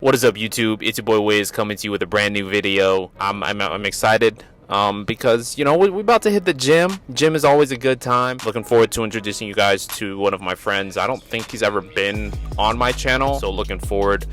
What is up, YouTube? It's your boy Wiz coming to you with a brand new video. I'm excited because we're about to hit the gym. Gym is always a good time. Looking forward to introducing you guys to one of my friends. I don't think he's ever been on my channel, so looking forward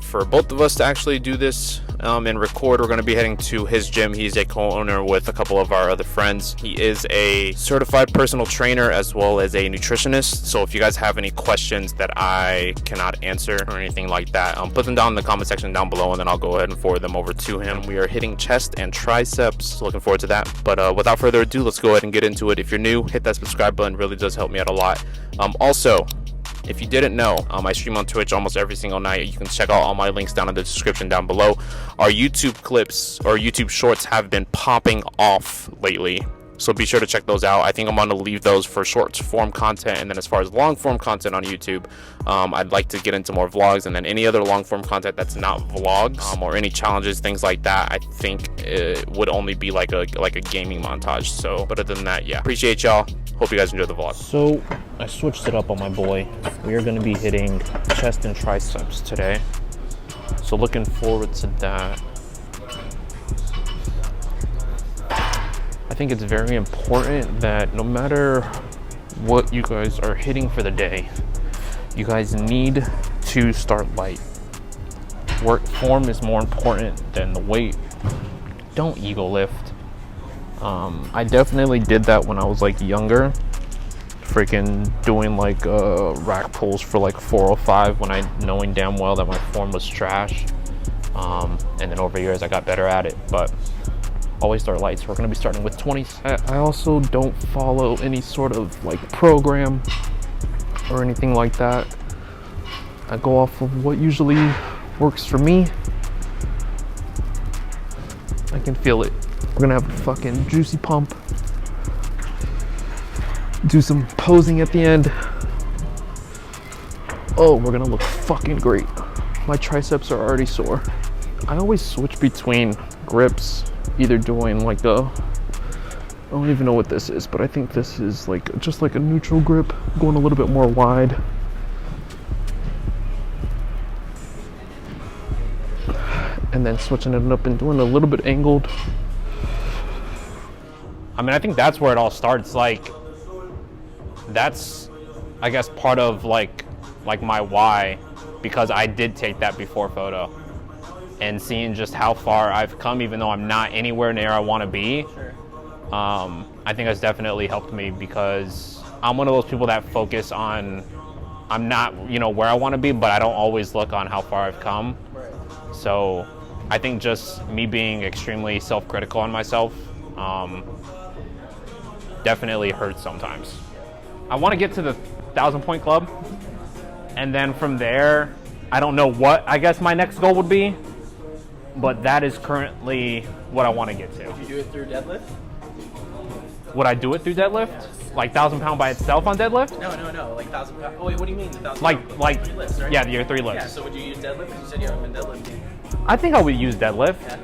for both of us to actually do this and record. We're going to be heading to his gym. He's a co-owner with a couple of our other friends. He is a certified personal trainer as well as a nutritionist. So if you guys have any questions that I cannot answer or anything like that, put them down in the comment section down below, and then I'll go ahead and forward them over to him. We are hitting chest and triceps. Looking forward to that. But without further ado, let's go ahead and get into it. If you're new, hit that subscribe button. It really does help me out a lot. Also, if you didn't know, I stream on Twitch almost every single night. You can check out all my links down in the description down below. Our YouTube clips or YouTube shorts have been popping off lately, so be sure to check those out. I think I'm going to leave those for short form content, and then as far as long form content on YouTube, I'd like to get into more vlogs, and then any other long form content that's not vlogs or any challenges, things like that, I think it would only be like a gaming montage. So but other than that, yeah, appreciate y'all. Hope you guys enjoy the vlog. So I switched it up on my boy. We are going to be hitting chest and triceps today, so looking forward to that. I think it's very important that no matter what you guys are hitting for the day, you guys need to start light. Work form is more important than the weight. Don't ego lift. I definitely did that when I was like younger, freaking doing like rack pulls for like 405 when knowing damn well that my form was trash. And then over years I got better at it, but always start light. So we're going to be starting with 20s. I also don't follow any sort of like program or anything like that. I go off of what usually works for me. I can feel it. We're gonna have a fucking juicy pump. Do some posing at the end. Oh, we're gonna look fucking great. My triceps are already sore. I always switch between grips, either doing like I don't even know what this is, but I think this is like just like a neutral grip, going a little bit more wide. And then switching it up and doing a little bit angled. I mean, I think that's where it all starts. Like, that's, I guess, part of like my why, because I did take that before photo, and seeing just how far I've come, even though I'm not anywhere near I want to be. I think that's definitely helped me, because I'm one of those people that focus on, I'm not, where I want to be, but I don't always look on how far I've come. So I think just me being extremely self-critical on myself, definitely hurts sometimes. I want to get to the 1,000-point club, and then from there, I don't know what I guess my next goal would be, but that is currently what I want to get to. Would you do it through deadlift? Would I do it through deadlift? Yes. Like 1,000 pound by itself on deadlift? No, like 1,000 pound. Oh wait, what do you mean? 1,000 like three lifts, right? Yeah, your 3 lifts. Yeah. So would you use deadlift? Because you said you haven't been deadlifting. I think I would use deadlift. Yeah.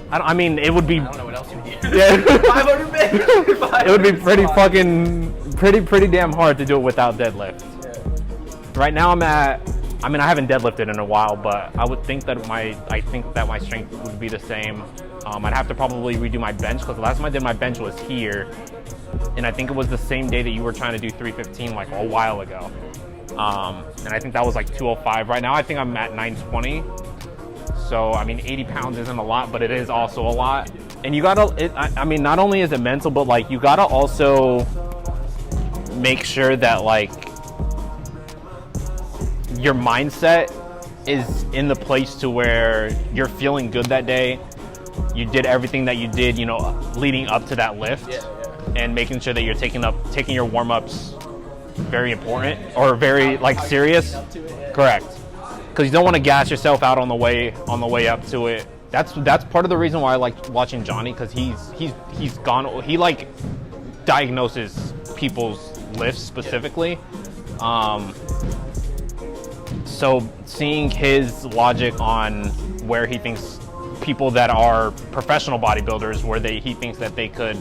I mean, it would be. I don't know what else you would use. Yeah. 500 big. It would be pretty damn hard to do it without deadlift. Yeah. Right now I haven't deadlifted in a while, but I would think that my strength would be the same. I'd have to probably redo my bench, because the last time I did my bench was here, and I think it was the same day that you were trying to do 315 like a while ago. And I think that was like 205. Right now I think I'm at 920. So, I mean, 80 pounds isn't a lot, but it is also a lot. And you gotta, I mean, not only is it mental, but like you gotta also make sure that like your mindset is in the place to where you're feeling good that day. You did everything that you did, leading up to that lift, and making sure that you're taking your warm-ups very important, or very like serious. Correct. Because you don't want to gas yourself out on the way up to it. That's part of the reason why I like watching Johnny, because he like diagnoses people's lifts specifically. So seeing his logic on where he thinks people that are professional bodybuilders, he thinks that they could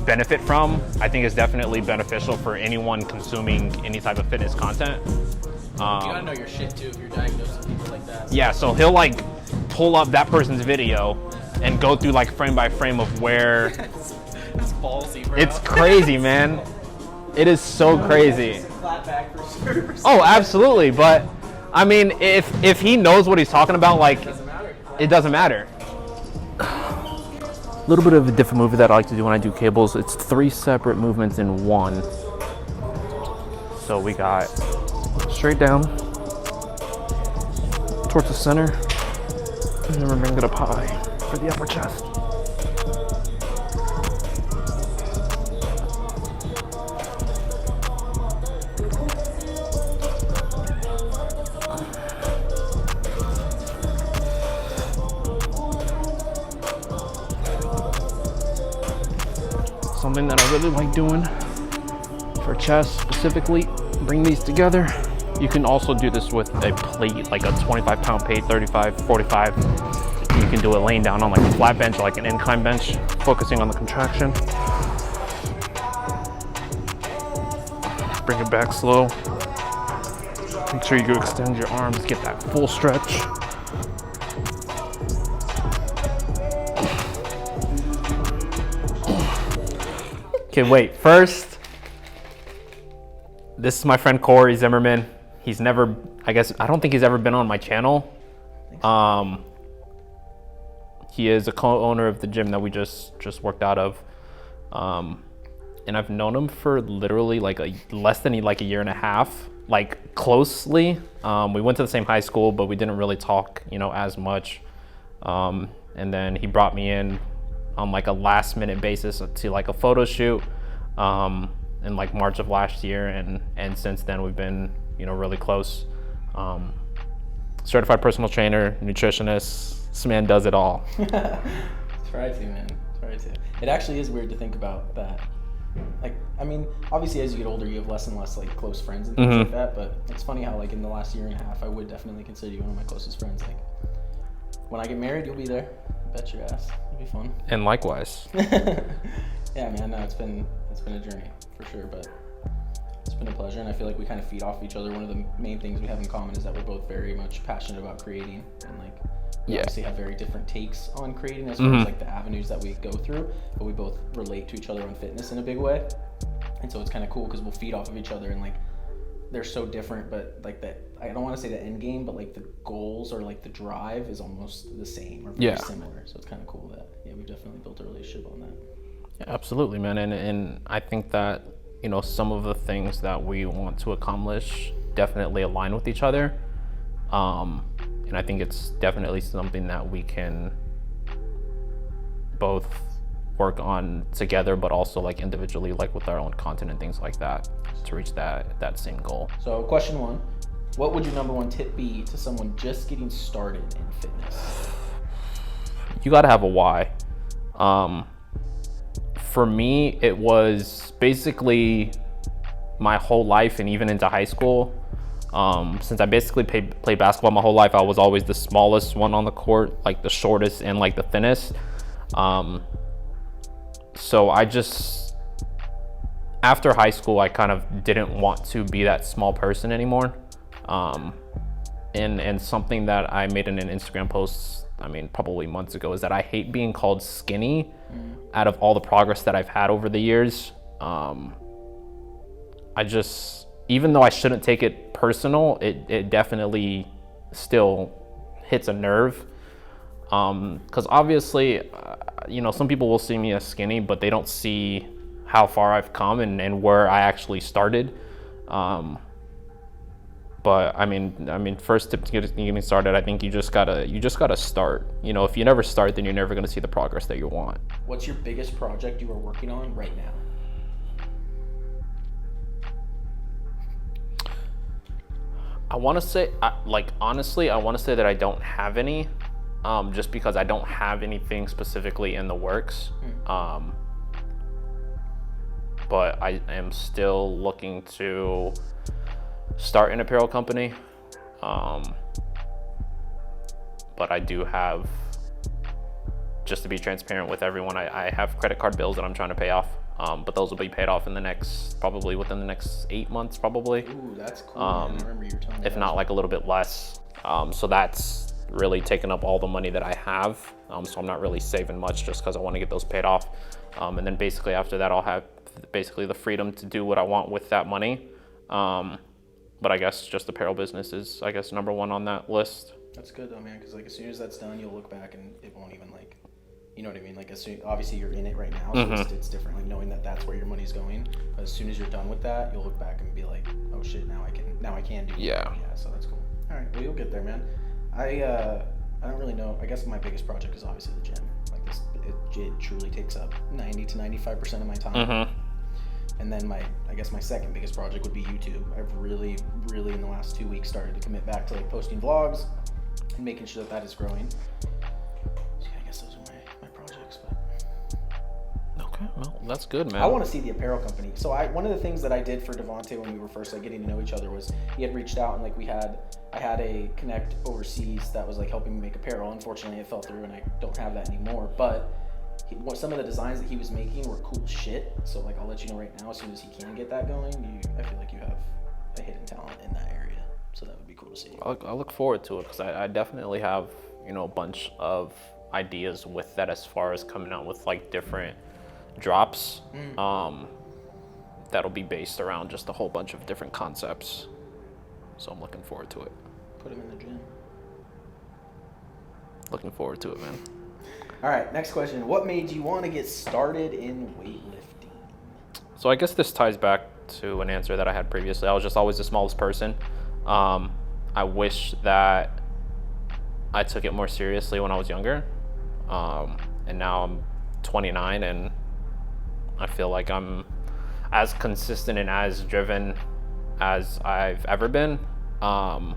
benefit from, I think is definitely beneficial for anyone consuming any type of fitness content. You gotta know your shit too if you're diagnosing people like that. Yeah, so he'll like pull up that person's video and go through like frame by frame of where. It's ballsy, bro. It's crazy, man. It is so crazy. Flat back for sure. Oh, absolutely. But I mean, if he knows what he's talking about, like, it doesn't matter. A little bit of a different movement that I like to do when I do cables. It's 3 separate movements in one. So we got straight down towards the center, and then we're bringing it up high for the upper chest. Something that I really like doing for chest specifically, bring these together. You can also do this with a plate, like a 25-pound plate, 35, 45. You can do it laying down on like a flat bench or like an incline bench, focusing on the contraction. Bring it back slow. Make sure you extend your arms, get that full stretch. Okay, wait, first, this is my friend Cory Zimmerman. He's never, I don't think he's ever been on my channel. He is a co-owner of the gym that we just worked out of. And I've known him for literally like less than like a year and a half, like closely. We went to the same high school, but we didn't really talk, as much. And then he brought me in on like a last minute basis to like a photo shoot in like March of last year, and since then we've been really close. Certified personal trainer, nutritionist, this man does it all. Try to, man. Try to. It actually is weird to think about that. Like, I mean, obviously as you get older you have less and less like close friends and things like that, but it's funny how like in the last year and a half I would definitely consider you one of my closest friends. Like, when I get married you'll be there. Bet your ass. It'll be fun. And likewise. Yeah, man, no, it's been a journey for sure, but it's been a pleasure, and I feel like we kind of feed off each other. One of the main things we have in common is that we're both very much passionate about creating, and like we obviously have very different takes on creating as far as like the avenues that we go through, but we both relate to each other on fitness in a big way, and so it's kind of cool because we'll feed off of each other, and like they're so different, but like that, I don't want to say the end game, but like the goals or like the drive is almost the same or very similar. So it's kind of cool that we definitely built a relationship on that. Yeah, absolutely, man. And I think that some of the things that we want to accomplish definitely align with each other, and I think it's definitely something that we can both work on together, but also like individually, like with our own content and things like that, to reach that same goal. So question 1, what would your number 1 tip be to someone just getting started in fitness? You got to have a why. For me, it was basically my whole life and even into high school. Since I basically played basketball my whole life, I was always the smallest one on the court, like the shortest and like the thinnest. So after high school, I kind of didn't want to be that small person anymore. And something that I made in an Instagram post, probably months ago, is that I hate being called skinny out of all the progress that I've had over the years. Even though I shouldn't take it personal, it definitely still hits a nerve. Because obviously, some people will see me as skinny, but they don't see how far I've come and where I actually started. But first tip to getting started, I think you just gotta start. If you never start, then you're never gonna see the progress that you want. What's your biggest project you are working on right now? I want to say, honestly, I want to say that I don't have any, just because I don't have anything specifically in the works. But I am still looking to start an apparel company. But I do have, just to be transparent with everyone, I have credit card bills that I'm trying to pay off. But those will be paid off in the next, probably within the next 8 months, probably. Ooh, that's cool. Man. I remember you were telling me If that. not like a little bit less. So that's really taken up all the money that I have. So I'm not really saving much just because I want to get those paid off. And then basically after that, I'll have basically the freedom to do what I want with that money. But I guess just apparel business is, I guess, number one on that list. That's good though, man, because like as soon as that's done, you'll look back and it won't even like, you know what I mean? Like as soon, obviously you're in it right now, so it's different, like knowing that that's where your money's going. But as soon as you're done with that, you'll look back and be like, oh shit, now I can do. Yeah. That. Yeah. So that's cool. All right, well you'll get there, man. I don't really know. I guess my biggest project is obviously the gym. Like this, it truly takes up 90 to 95% of my time. And then I guess my second biggest project would be YouTube. I've really in the last 2 weeks started to commit back to like posting vlogs and making sure that is growing. So yeah, I guess those are my projects. But Okay, well, that's good, man. I want to see the apparel company. So one of the things that I did for Devontae when we were first like getting to know each other was he had reached out and like I had a connect overseas that was like helping me make apparel. Unfortunately, it fell through and I don't have that anymore. But some of the designs that he was making were cool shit. So like I'll let you know right now, as soon as he can get that going, I feel like you have a hidden talent in that area. So that would be cool to see. I look forward to it because I definitely have, a bunch of ideas with that as far as coming out with like different drops. That'll be based around just a whole bunch of different concepts. So I'm looking forward to it. Put him in the gym. Looking forward to it, man. All right, next question. What made you want to get started in weightlifting? So I guess this ties back to an answer that I had previously. I was just always the smallest person. I wish that I took it more seriously when I was younger. And now I'm 29 and I feel like I'm as consistent and as driven as I've ever been. And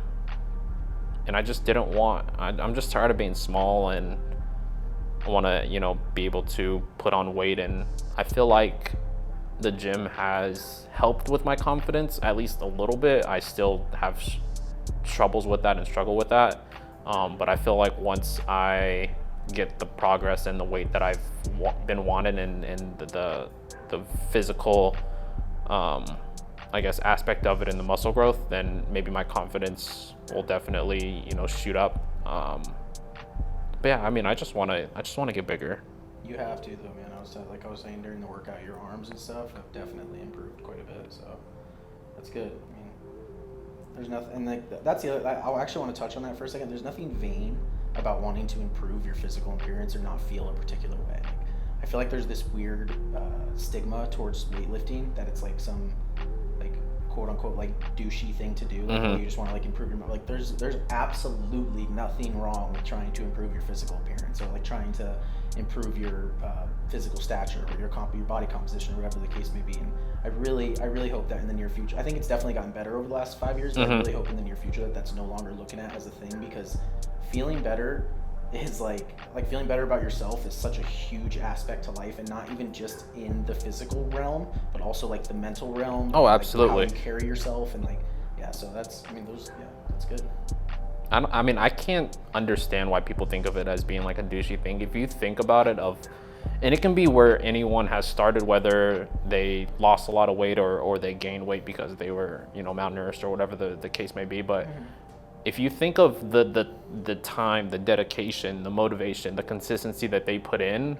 I just didn't I'm just tired of being small and I want to, be able to put on weight, and I feel like the gym has helped with my confidence, at least a little bit. I still have troubles with that and struggle with that, but I feel like once I get the progress and the weight that I've been wanting and the physical, I guess, aspect of it and the muscle growth, then maybe my confidence will definitely, shoot up. But yeah, I mean, I just want to get bigger. You have to though, man. I was saying during the workout, your arms and stuff have definitely improved quite a bit. So that's good. I mean, there's nothing, and like that's the other. I actually want to touch on that for a second. There's nothing vain about wanting to improve your physical appearance or not feel a particular way. Like, I feel like there's this weird stigma towards weightlifting that it's like some like quote unquote like douchey thing to do. Like you just want to like improve your like. There's absolutely nothing wrong with trying to improve your physical appearance or like trying to improve your physical stature or your body composition or whatever the case may be. And I really hope that in the near future, I think it's definitely gotten better over the last 5 years, but I really hope in the near future that that's no longer looking at as a thing, because feeling better is like feeling better about yourself is such a huge aspect to life, and not even just in the physical realm, but also like the mental realm. Oh, absolutely. Like how you carry yourself and like, yeah, so that's good. I mean, I can't understand why people think of it as being like a douchey thing. If you think about it, and it can be where anyone has started, whether they lost a lot of weight or they gained weight because they were, malnourished or whatever the case may be. But if you think of the time, the dedication, the motivation, the consistency that they put in,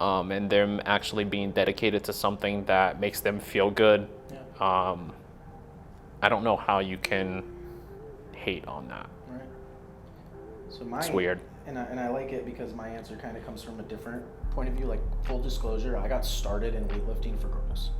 and them actually being dedicated to something that makes them feel good, I don't know how you can hate on that. Right. So it's weird. And I like it because my answer kind of comes from a different point of view. Like, full disclosure, I got started in weightlifting for gross.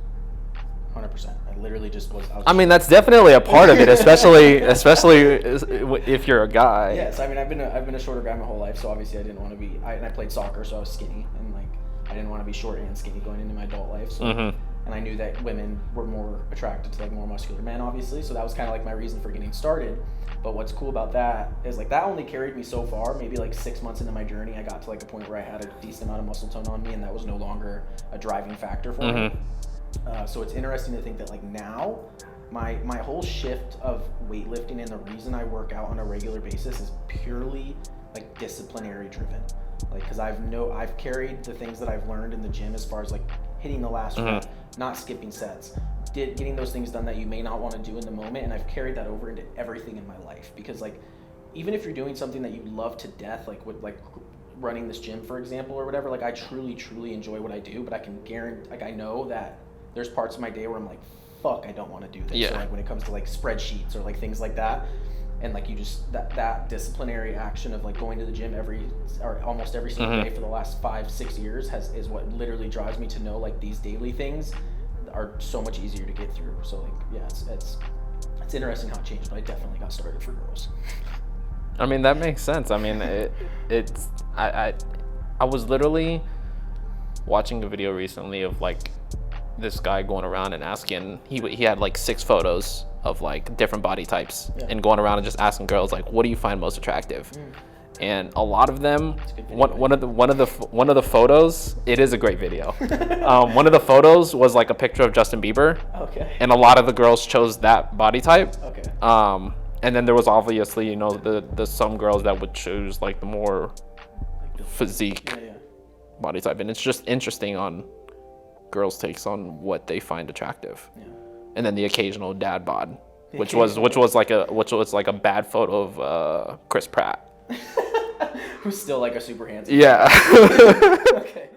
100%. I literally just was. I mean, that's definitely a part of it, especially if you're a guy. Yes, I mean, I've been a shorter guy my whole life, so obviously I didn't want to be. And I played soccer, so I was skinny, and like I didn't want to be short and skinny going into my adult life. So, and I knew that women were more attracted to like more muscular men, obviously. So that was kind of like my reason for getting started. But what's cool about that is like that only carried me so far. Maybe like 6 months into my journey, I got to like a point where I had a decent amount of muscle tone on me, and that was no longer a driving factor for me. So it's interesting to think that like now, my whole shift of weightlifting and the reason I work out on a regular basis is purely like disciplinary driven. Like, because I've carried the things that I've learned in the gym as far as like hitting the last rep, not skipping sets, getting those things done that you may not want to do in the moment. And I've carried that over into everything in my life, because like, even if you're doing something that you love to death, like with like running this gym, for example, or whatever, like I truly enjoy what I do, but I can guarantee, like I know that there's parts of my day where I'm like, fuck, I don't want to do this. Yeah. So like when it comes to like spreadsheets or like things like that, and like you just that disciplinary action of like going to the gym almost every single day for the last 5-6 years is what literally drives me to know like these daily things are so much easier to get through. So like yeah, it's interesting how it changed, but I definitely got started for girls. I mean, that makes sense. I mean, I was literally watching a video recently of like this guy going around and asking, he had like 6 photos of like different body types, and going around and just asking girls like, what do you find most attractive? And a lot of them, one of the photos, it is a great video. One of the photos was like a picture of Justin Bieber. Okay. And a lot of the girls chose that body type. Okay. And then there was obviously, you know, the some girls that would choose like the more physique body type. And it's just interesting on girls' takes on what they find attractive. Yeah. And then the occasional dad bod, which was like a bad photo of Chris Pratt. Who's still like a super handsome. Yeah. Okay.